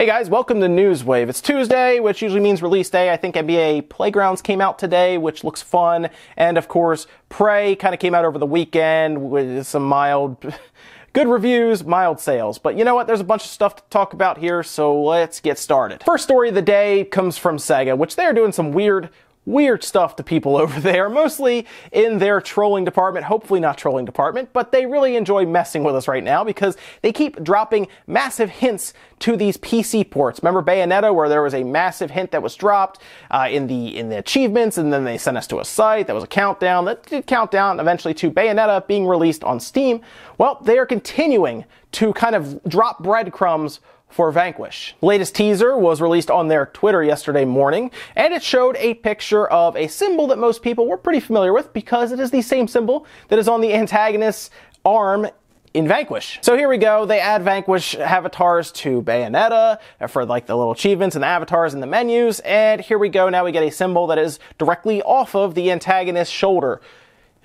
Hey guys, welcome to Newswave. It's Tuesday, which usually means release day. I think NBA Playgrounds came out today, which looks fun. And of course, Prey kind of came out over the weekend with some mild, good reviews, mild sales. But you know what? There's a bunch of stuff to talk about here, so let's get started. First story of the day comes from Sega, which they're doing some weird stuff to people over there, mostly in their trolling department, hopefully not trolling department, but they really enjoy messing with us right now because they keep dropping massive hints to these PC ports. Remember Bayonetta, where there was a massive hint that was dropped in the achievements, and then they sent us to a site that was a countdown that did count down eventually to Bayonetta being released on Steam. Well, they are continuing to kind of drop breadcrumbs for Vanquish. The latest teaser was released on their Twitter yesterday morning, and it showed a picture of a symbol that most people were pretty familiar with because it is the same symbol that is on the antagonist's arm in Vanquish. So here we go. They add Vanquish avatars to Bayonetta for like the little achievements and the avatars in the menus, and here we go. Now we get a symbol that is directly off of the antagonist's shoulder.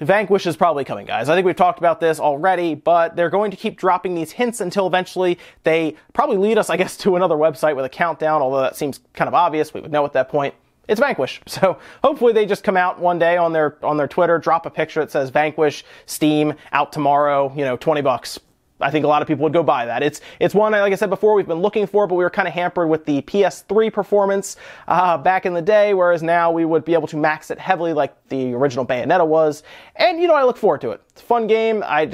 Vanquish is probably coming, guys. I think we've talked about this already, but they're going to keep dropping these hints until eventually they probably lead us, I guess, to another website with a countdown, although that seems kind of obvious. We would know at that point. It's Vanquish. So hopefully they just come out one day on their Twitter, drop a picture that says Vanquish, Steam, out tomorrow, you know, $20. I think a lot of people would go buy that. It's one, like I said before, we've been looking for, but we were kind of hampered with the PS3 performance back in the day, whereas now we would be able to max it heavily like the original Bayonetta was. And, you know, I look forward to it. It's a fun game. I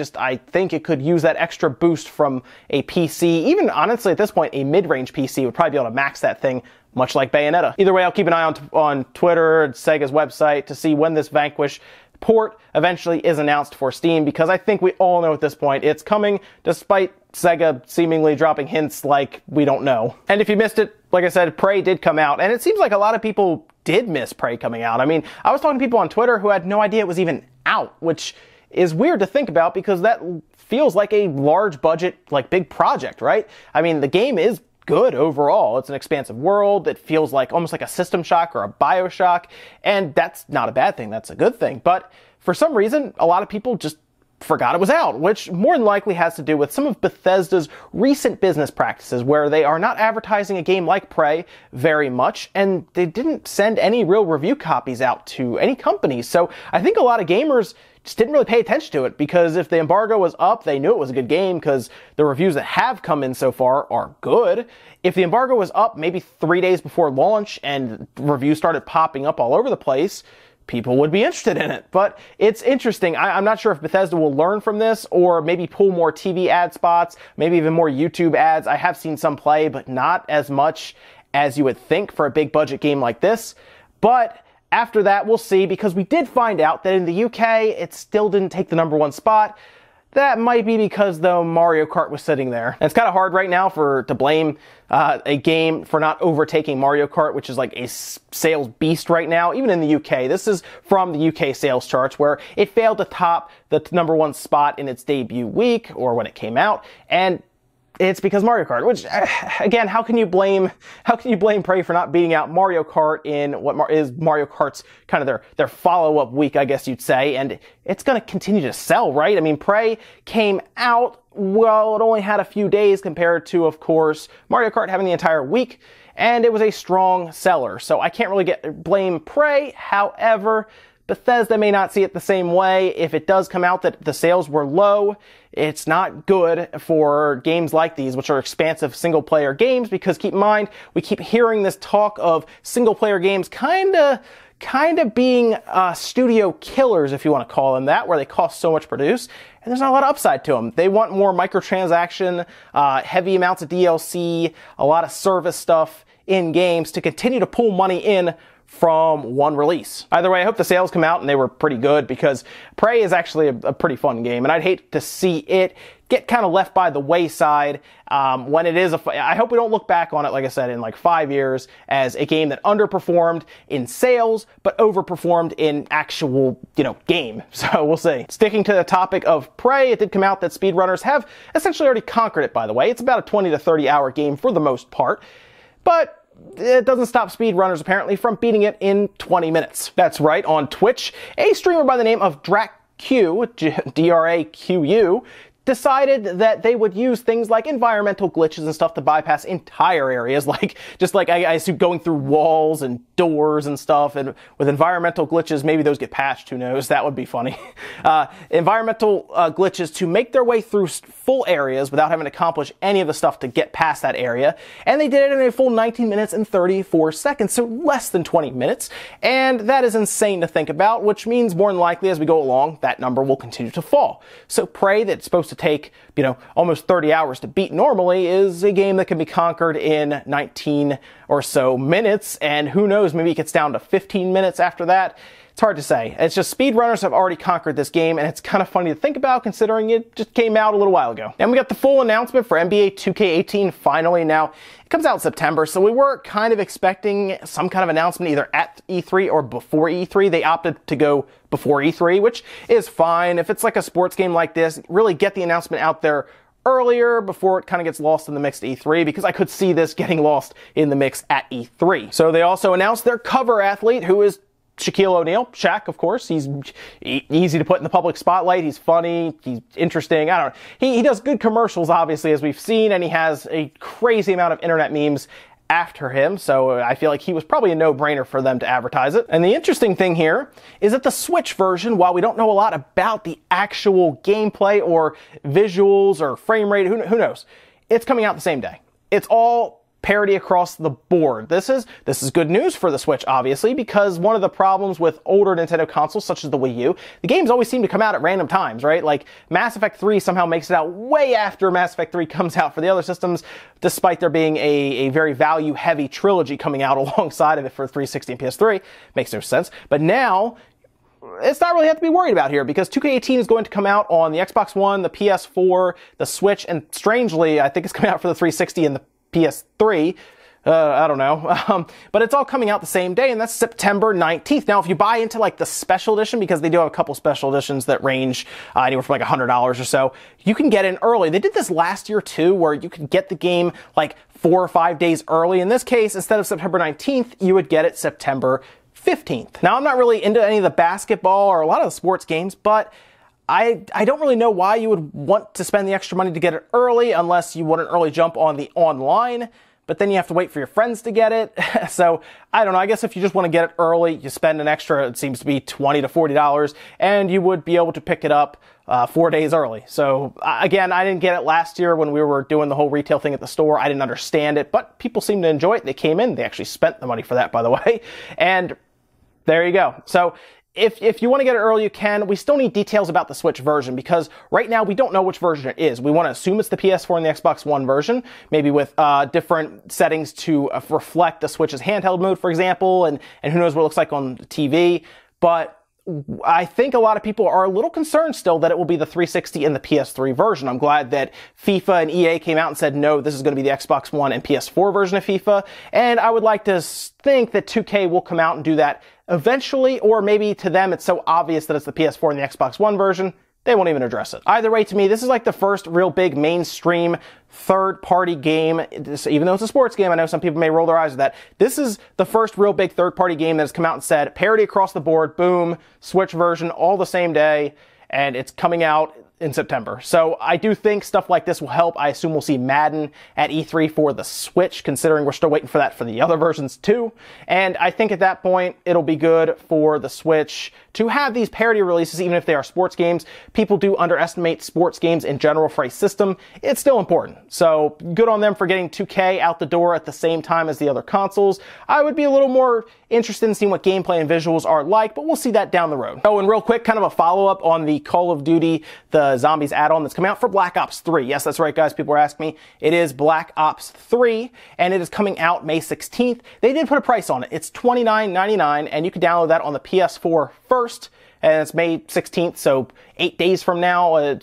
think it could use that extra boost from a PC. Even, honestly, at this point, a mid-range PC would probably be able to max that thing, much like Bayonetta. Either way, I'll keep an eye on Twitter, Sega's website, to see when this Vanquish port eventually is announced for Steam, because I think we all know at this point it's coming, despite Sega seemingly dropping hints like we don't know. And if you missed it, like I said, Prey did come out, and it seems like a lot of people did miss Prey coming out. I mean, I was talking to people on Twitter who had no idea it was even out, which is weird to think about because that feels like a large budget, like big project, right? I mean, the game is good overall. It's an expansive world that feels like almost like a System Shock or a BioShock, and that's not a bad thing. That's a good thing. But for some reason, a lot of people just forgot it was out, which more than likely has to do with some of Bethesda's recent business practices, where they are not advertising a game like Prey very much, and they didn't send any real review copies out to any companies. So I think a lot of gamers just didn't really pay attention to it, because if the embargo was up, they knew it was a good game because the reviews that have come in so far are good. If the embargo was up maybe 3 days before launch and reviews started popping up all over the place, people would be interested in it. But it's interesting. I'm not sure if Bethesda will learn from this or maybe pull more TV ad spots, maybe even more YouTube ads. I have seen some play, but not as much as you would think for a big budget game like this. But after that, we'll see, because we did find out that in the UK, it still didn't take the #1 spot. That might be because, though, Mario Kart was sitting there. And it's kind of hard right now to blame a game for not overtaking Mario Kart, which is like a sales beast right now, even in the UK. This is from the UK sales charts, where it failed to top the #1 spot in its debut week, or when it came out, and it's because Mario Kart, which, again, how can you blame Prey for not beating out Mario Kart in what is Mario Kart's kind of their follow-up week, I guess you'd say, and it's going to continue to sell, right? I mean, Prey came out, well, it only had a few days compared to, of course, Mario Kart having the entire week, and it was a strong seller, so I can't really blame Prey. However, Bethesda may not see it the same way. If it does come out that the sales were low, it's not good for games like these, which are expansive single-player games, because keep in mind, we keep hearing this talk of single-player games kind of being studio killers, if you want to call them that, where they cost so much to produce, and there's not a lot of upside to them. They want more microtransaction, heavy amounts of DLC, a lot of service stuff in games to continue to pull money in from one release. Either way, I hope the sales come out and they were pretty good, because Prey is actually a pretty fun game, and I'd hate to see it get kind of left by the wayside when it is I hope we don't look back on it, like I said, in like 5 years as a game that underperformed in sales but overperformed in actual, game. So we'll see. Sticking to the topic of Prey, it did come out that speedrunners have essentially already conquered it, by the way. It's about a 20 to 30 hour game for the most part, but it doesn't stop speedrunners apparently from beating it in 20 minutes. That's right, on Twitch, a streamer by the name of DRAQ, D-R-A-Q-U, decided that they would use things like environmental glitches and stuff to bypass entire areas, like I assume going through walls and doors and stuff, and with environmental glitches, maybe those get patched, who knows, that would be funny. Environmental glitches to make their way through full areas without having to accomplish any of the stuff to get past that area, and they did it in a full 19 minutes and 34 seconds, so less than 20 minutes, and that is insane to think about, which means more than likely as we go along, that number will continue to fall. So Prey, that's supposed to take, almost 30 hours to beat normally, is a game that can be conquered in 19 or so minutes, and who knows, maybe it gets down to 15 minutes after that. It's hard to say. It's just speedrunners have already conquered this game, and it's kind of funny to think about considering it just came out a little while ago. And we got the full announcement for NBA 2K18 finally. Now, it comes out in September, so we were kind of expecting some kind of announcement either at E3 or before E3. They opted to go before E3, which is fine. If it's like a sports game like this, really get the announcement out there earlier before it kind of gets lost in the mix at E3, because I could see this getting lost in the mix at E3. So they also announced their cover athlete, who is Shaquille O'Neal, Shaq, of course. He's easy to put in the public spotlight. He's funny. He's interesting. I don't know. He does good commercials, obviously, as we've seen, and he has a crazy amount of internet memes after him, so I feel like he was probably a no-brainer for them to advertise it. And the interesting thing here is that the Switch version, while we don't know a lot about the actual gameplay or visuals or frame rate, who knows, it's coming out the same day. It's all parity across the board. This is good news for the Switch, obviously, because one of the problems with older Nintendo consoles, such as the Wii U, the games always seem to come out at random times, right? Like, Mass Effect 3 somehow makes it out way after Mass Effect 3 comes out for the other systems, despite there being a very value-heavy trilogy coming out alongside of it for 360 and PS3. Makes no sense. But now, it's not really have to be worried about here, because 2K18 is going to come out on the Xbox One, the PS4, the Switch, and strangely, I think it's coming out for the 360 and the PS3, I don't know, but it's all coming out the same day, and that's September 19th. Now, if you buy into like the special edition, because they do have a couple special editions that range anywhere from like $100 or so, you can get in early. They did this last year too, where you could get the game like 4 or 5 days early. In this case, instead of September 19th, you would get it September 15th. Now, I'm not really into any of the basketball or a lot of the sports games, but I don't really know why you would want to spend the extra money to get it early unless you want an early jump on the online, but then you have to wait for your friends to get it. So, I don't know, I guess if you just want to get it early, you spend an extra, it seems to be $20 to $40, and you would be able to pick it up 4 days early. So, again, I didn't get it last year when we were doing the whole retail thing at the store. I didn't understand it, but people seem to enjoy it. They came in, they actually spent the money for that, by the way, and there you go. So, if you want to get it early, you can. We still need details about the Switch version, because right now we don't know which version it is. We want to assume it's the PS4 and the Xbox One version, maybe with different settings to reflect the Switch's handheld mode, for example, and who knows what it looks like on TV. But I think a lot of people are a little concerned still that it will be the 360 and the PS3 version. I'm glad that FIFA and EA came out and said, no, this is going to be the Xbox One and PS4 version of FIFA. And I would like to think that 2K will come out and do that eventually, or maybe to them it's so obvious that it's the PS4 and the Xbox One version, they won't even address it. Either way, to me, this is like the first real big mainstream third-party game. Even though it's a sports game, I know some people may roll their eyes at that. This is the first real big third-party game that has come out and said, parity across the board, boom, Switch version, all the same day, and it's coming out in September. So I do think stuff like this will help. I assume we'll see Madden at E3 for the Switch, considering we're still waiting for that for the other versions too. And I think at that point, it'll be good for the Switch to have these parity releases, even if they are sports games. People do underestimate sports games in general for a system. It's still important. So good on them for getting 2K out the door at the same time as the other consoles. I would be a little more interested in seeing what gameplay and visuals are like, but we'll see that down the road. Oh, and real quick, kind of a follow-up on the Call of Duty, the Zombies add-on that's coming out for Black Ops 3. Yes, that's right, guys. People are asking me. It is Black Ops 3, and it is coming out May 16th. They did put a price on it. It's $29.99, and you can download that on the PS4 first, and it's May 16th, so 8 days from now,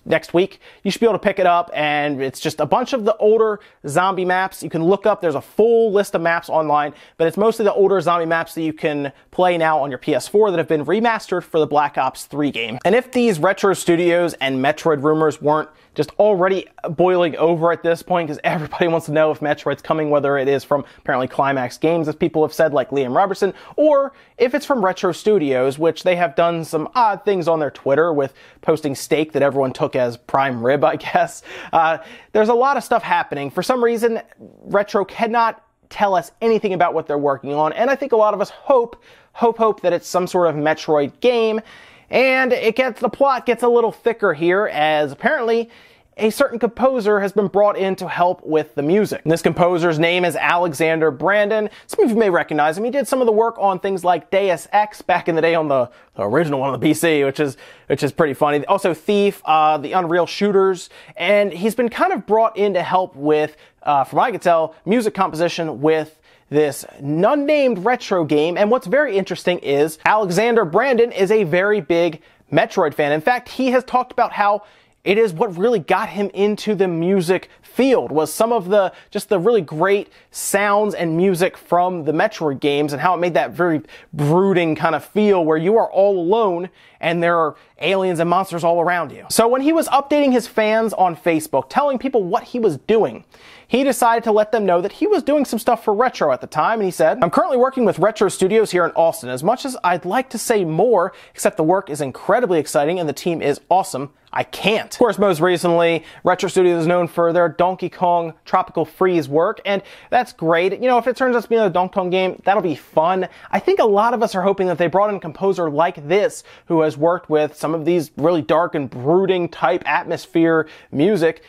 next week, you should be able to pick it up, and it's just a bunch of the older zombie maps. You can look up, there's a full list of maps online, but it's mostly the older zombie maps that you can play now on your PS4 that have been remastered for the Black Ops 3 game. And if these Retro Studios and Metroid rumors weren't just already boiling over at this point, because everybody wants to know if Metroid's coming, whether it is from apparently Climax Games, as people have said, like Liam Robertson, or if it's from Retro Studios, which they have done some odd things on their Twitter with posting steak that everyone took took as prime rib, I guess. There's a lot of stuff happening. For some reason, Retro cannot tell us anything about what they're working on, and I think a lot of us hope that it's some sort of Metroid game. And the plot gets a little thicker here, as apparently a certain composer has been brought in to help with the music. And this composer's name is Alexander Brandon. Some of you may recognize him. He did some of the work on things like Deus Ex back in the day on the original one on the PC, which is pretty funny. Also Thief, the Unreal shooters, and he's been kind of brought in to help with, from what I can tell, music composition with this unnamed retro game. And what's very interesting is Alexander Brandon is a very big Metroid fan. In fact, he has talked about how it is what really got him into the music field, was some of the really great sounds and music from the Metroid games, and how it made that very brooding kind of feel where you are all alone and there are aliens and monsters all around you. So when he was updating his fans on Facebook, telling people what he was doing, he decided to let them know that he was doing some stuff for Retro at the time, and he said, "I'm currently working with Retro Studios here in Austin. As much as I'd like to say more, except the work is incredibly exciting and the team is awesome, I can't." Of course, most recently, Retro Studios is known for their Donkey Kong Tropical Freeze work, and that's great. You know, if it turns out to be another Donkey Kong game, that'll be fun. I think a lot of us are hoping that they brought in a composer like this, who has worked with some of these really dark and brooding type atmosphere music,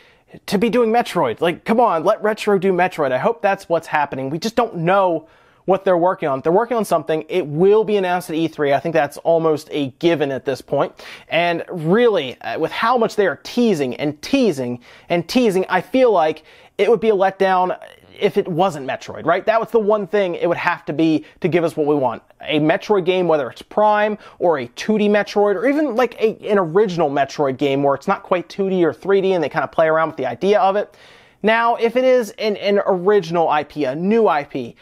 to be doing Metroid. Like, come on, let Retro do Metroid. I hope that's what's happening. We just don't know what they're working on. If they're working on something, it will be announced at E3. I think that's almost a given at this point. And really, with how much they are teasing and teasing and teasing, I feel like it would be a letdown if it wasn't Metroid, right? That was the one thing it would have to be to give us what we want. A Metroid game, whether it's Prime or a 2D Metroid, or even like an original Metroid game where it's not quite 2D or 3D and they kind of play around with the idea of it. Now, if it is an original IP, a new IP,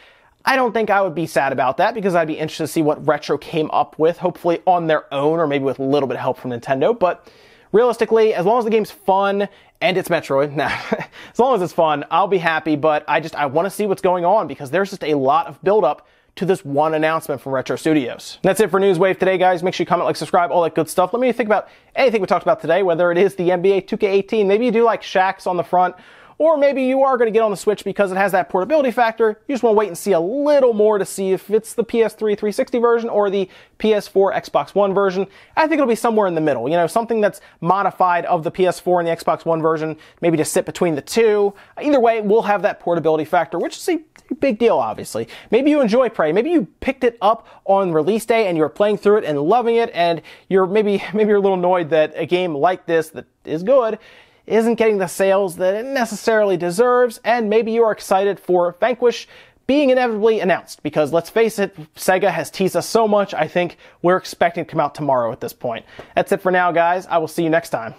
I don't think I would be sad about that, because I'd be interested to see what Retro came up with, hopefully on their own or maybe with a little bit of help from Nintendo. But realistically, as long as the game's fun and it's Metroid, as long as it's fun, I'll be happy. But I want to see what's going on, because there's just a lot of build-up to this one announcement from Retro Studios. That's it for Newswave today, guys. Make sure you comment, like, subscribe, all that good stuff. Let me think about anything we talked about today, whether it is the NBA 2K18. Maybe you do like Shaq's on the front, or maybe you are going to get on the Switch because it has that portability factor. You just want to wait and see a little more to see if it's the PS3 360 version or the PS4 Xbox One version. I think it'll be somewhere in the middle. You know, something that's modified of the PS4 and the Xbox One version, maybe to sit between the two. Either way, we'll have that portability factor, which is a big deal, obviously. Maybe you enjoy Prey. Maybe you picked it up on release day and you're playing through it and loving it, and maybe you're a little annoyed that a game like this that is good isn't getting the sales that it necessarily deserves, and maybe you are excited for Vanquish being inevitably announced, because let's face it, Sega has teased us so much. I think we're expecting it to come out tomorrow at this point. That's it for now, guys. I will see you next time.